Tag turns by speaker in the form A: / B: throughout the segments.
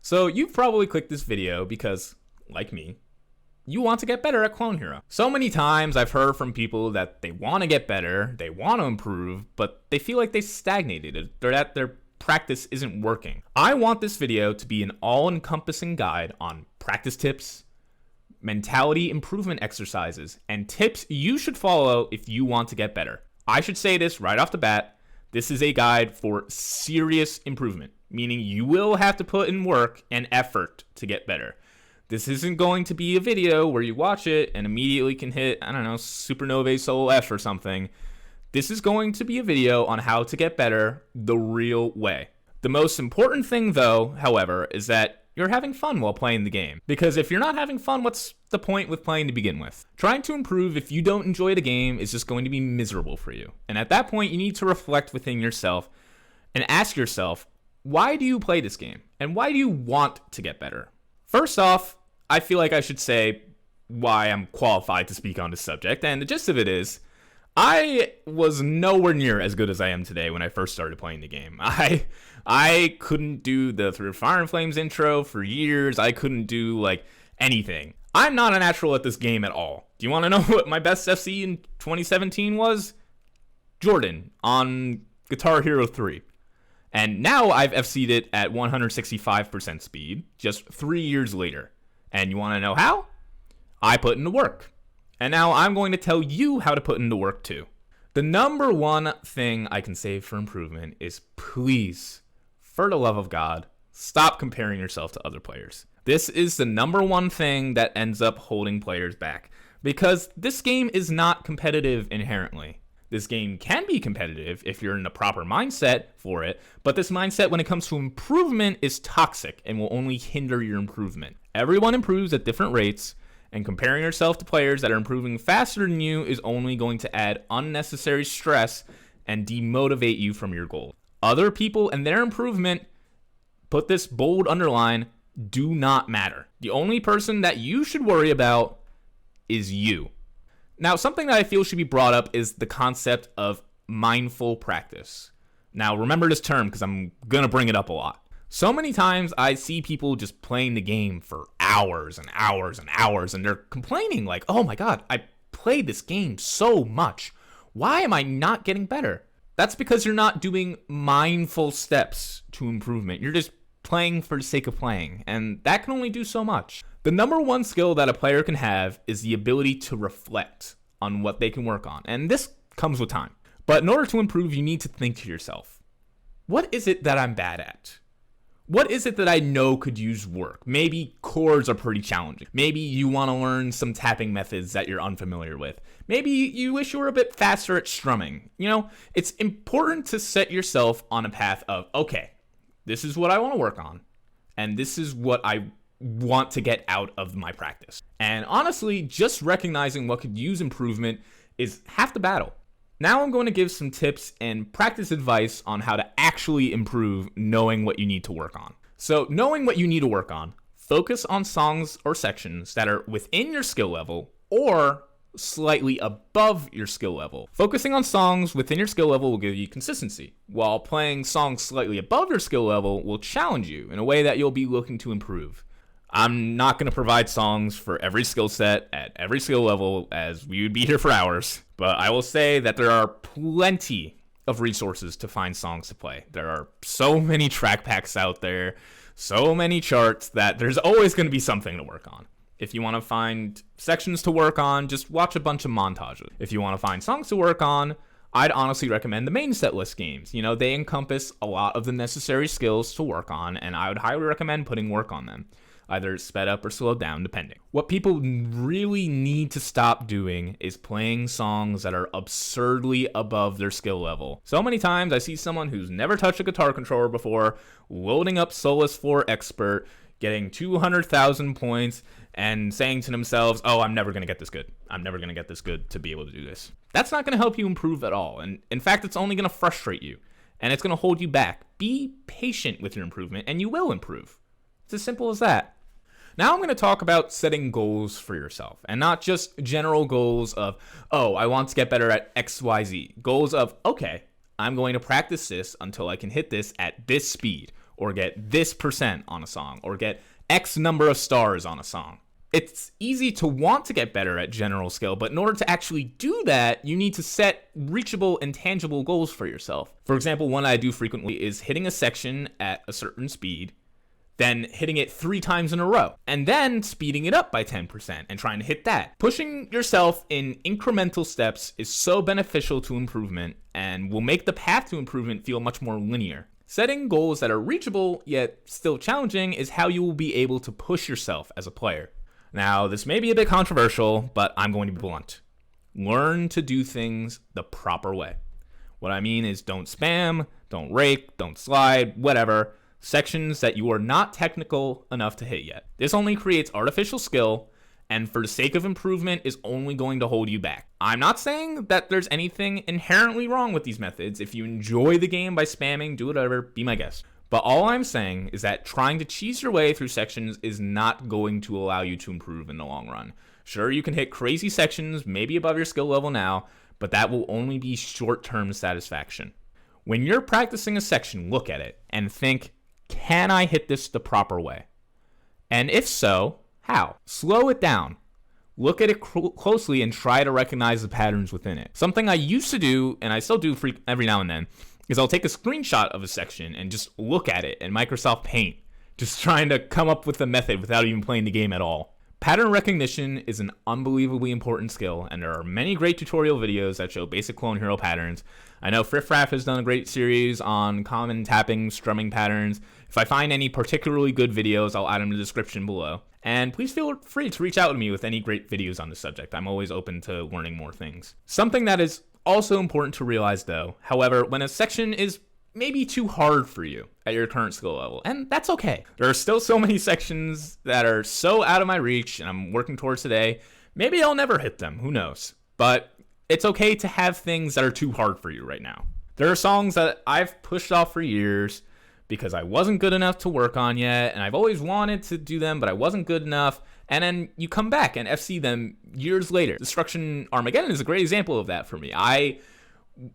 A: So you've probably clicked this video because, like me, you want to get better at Clone Hero. So many times I've heard from people that they want to get better, they want to improve, but they feel like they stagnated, or that their practice isn't working. I want this video to be an all-encompassing guide on practice tips, mentality improvement exercises, and tips you should follow if you want to get better. I should say this right off the bat, this is a guide for serious improvement, meaning you will have to put in work and effort to get better. This isn't going to be a video where you watch it and immediately can hit, Supernovae Solo F or something. This is going to be a video on how to get better the real way. The most important thing, though, however, is that you're having fun while playing the game. Because if you're not having fun, what's the point with playing to begin with? Trying to improve if you don't enjoy the game is just going to be miserable for you. And at that point, you need to reflect within yourself and ask yourself, why do you play this game? And why do you want to get better? First off, I feel like I should say why I'm qualified to speak on this subject, and the gist of it is, I was nowhere near as good as I am today when I first started playing the game. I couldn't do the Through Fire and Flames intro for years. I couldn't do, anything. I'm not a natural at this game at all. Do you want to know what my best FC in 2017 was? Jordan on Guitar Hero 3. And now I've FC'd it at 165% speed, just 3 years later. And you want to know how? I put in the work. And now I'm going to tell you how to put in the work too. The number one thing I can say for improvement is please, for the love of God, stop comparing yourself to other players. This is the number one thing that ends up holding players back. Because this game is not competitive inherently. This game can be competitive if you're in the proper mindset for it, but this mindset when it comes to improvement is toxic and will only hinder your improvement. Everyone improves at different rates, and comparing yourself to players that are improving faster than you is only going to add unnecessary stress and demotivate you from your goal. Other people and their improvement, put this bold underline, do not matter. The only person that you should worry about is you. Now, something that I feel should be brought up is the concept of mindful practice. Now, remember this term because I'm going to bring it up a lot. So many times I see people just playing the game for hours and hours and hours, and they're complaining like, oh my God, I played this game so much. Why am I not getting better? That's because you're not doing mindful steps to improvement. You're just playing for the sake of playing, and that can only do so much. The number one skill that a player can have is the ability to reflect on what they can work on, and this comes with time. But in order to improve, you need to think to yourself, what is it that I'm bad at? What is it that I know could use work? Maybe chords are pretty challenging. Maybe you want to learn some tapping methods that you're unfamiliar with. Maybe you wish you were a bit faster at strumming. It's important to set yourself on a path of, okay, this is what I want to work on, and this is what I want to get out of my practice. And honestly, just recognizing what could use improvement is half the battle. Now I'm going to give some tips and practice advice on how to actually improve knowing what you need to work on. So knowing what you need to work on, focus on songs or sections that are within your skill level or slightly above your skill level. Focusing on songs within your skill level will give you consistency, while playing songs slightly above your skill level will challenge you in a way that you'll be looking to improve. I'm not going to provide songs for every skill set at every skill level, as we would be here for hours, but I will say that there are plenty of resources to find songs to play. There are so many track packs out there, so many charts, that there's always going to be something to work on. If you want to find sections to work on, just watch a bunch of montages. If you want to find songs to work on, I'd honestly recommend the main set list games. They encompass a lot of the necessary skills to work on, and I would highly recommend putting work on them. Either sped up or slowed down, depending. What people really need to stop doing is playing songs that are absurdly above their skill level. So many times I see someone who's never touched a guitar controller before, loading up Solus 4 Expert, getting 200,000 points, and saying to themselves, oh, I'm never going to get this good. I'm never going to get this good to be able to do this. That's not going to help you improve at all. And in fact, it's only going to frustrate you. And it's going to hold you back. Be patient with your improvement, and you will improve. It's as simple as that. Now I'm going to talk about setting goals for yourself, and not just general goals of, oh, I want to get better at XYZ. Goals of, okay, I'm going to practice this until I can hit this at this speed, or get this percent on a song, or get X number of stars on a song. It's easy to want to get better at general skill, but in order to actually do that, you need to set reachable and tangible goals for yourself. For example, one I do frequently is hitting a section at a certain speed, then hitting it 3 times in a row, and then speeding it up by 10% and trying to hit that. Pushing yourself in incremental steps is so beneficial to improvement and will make the path to improvement feel much more linear. Setting goals that are reachable yet still challenging is how you will be able to push yourself as a player. Now, this may be a bit controversial, but I'm going to be blunt. Learn to do things the proper way. What I mean is don't spam, don't rake, don't slide, whatever, sections that you are not technical enough to hit yet. This only creates artificial skill, and for the sake of improvement is only going to hold you back. I'm not saying that there's anything inherently wrong with these methods. If you enjoy the game by spamming, do whatever, be my guest. But all I'm saying is that trying to cheese your way through sections is not going to allow you to improve in the long run. Sure, you can hit crazy sections, maybe above your skill level now, but that will only be short-term satisfaction. When you're practicing a section, look at it and think, can I hit this the proper way? And if so, how? Slow it down. Look at it closely and try to recognize the patterns within it. Something I used to do, and I still do every now and then, is I'll take a screenshot of a section and just look at it in Microsoft Paint, just trying to come up with a method without even playing the game at all. Pattern recognition is an unbelievably important skill, and there are many great tutorial videos that show basic Clone Hero patterns. I know Friffraff has done a great series on common tapping, strumming patterns. If I find any particularly good videos, I'll add them in the description below. And please feel free to reach out to me with any great videos on this subject. I'm always open to learning more things. Something that is also important to realize though, however, when a section is maybe too hard for you at your current skill level, and that's okay. There are still so many sections that are so out of my reach and I'm working towards today. Maybe I'll never hit them, who knows? But it's okay to have things that are too hard for you right now. There are songs that I've pushed off for years because I wasn't good enough to work on yet, and I've always wanted to do them, but I wasn't good enough. And then you come back and FC them years later. Destruction Armageddon is a great example of that for me.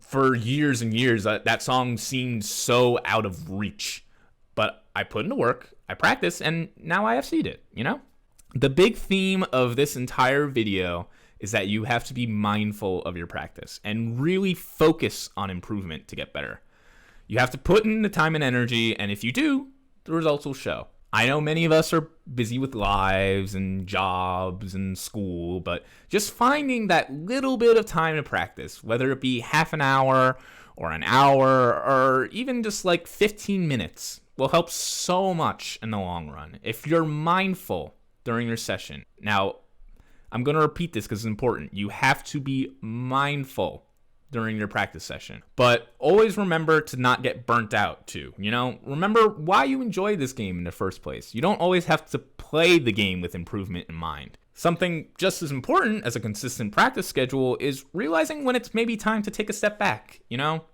A: For years and years, that song seemed so out of reach. But I put into work, I practiced, and now I FC'd it, you know? The big theme of this entire video is that you have to be mindful of your practice and really focus on improvement to get better. You have to put in the time and energy, and if you do, the results will show. I know many of us are busy with lives and jobs and school, but just finding that little bit of time to practice, whether it be half an hour or an hour or even just like 15 minutes, will help so much in the long run if you're mindful during your session. Now, I'm going to repeat this because it's important. You have to be mindful during your practice session. But always remember to not get burnt out too. You know, remember why you enjoy this game in the first place. You don't always have to play the game with improvement in mind. Something just as important as a consistent practice schedule is realizing when it's maybe time to take a step back, you know?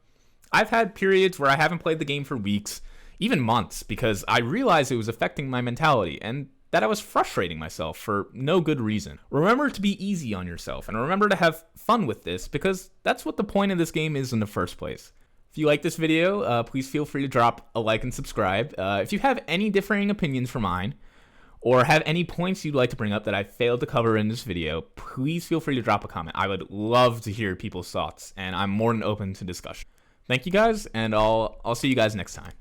A: I've had periods where I haven't played the game for weeks, even months, because I realized it was affecting my mentality and that I was frustrating myself for no good reason. Remember to be easy on yourself and remember to have fun with this because that's what the point of this game is in the first place. If you like this video, please feel free to drop a like and subscribe. If you have any differing opinions from mine or have any points you'd like to bring up that I failed to cover in this video, please feel free to drop a comment. I would love to hear people's thoughts and I'm more than open to discussion. Thank you guys, and I'll see you guys next time.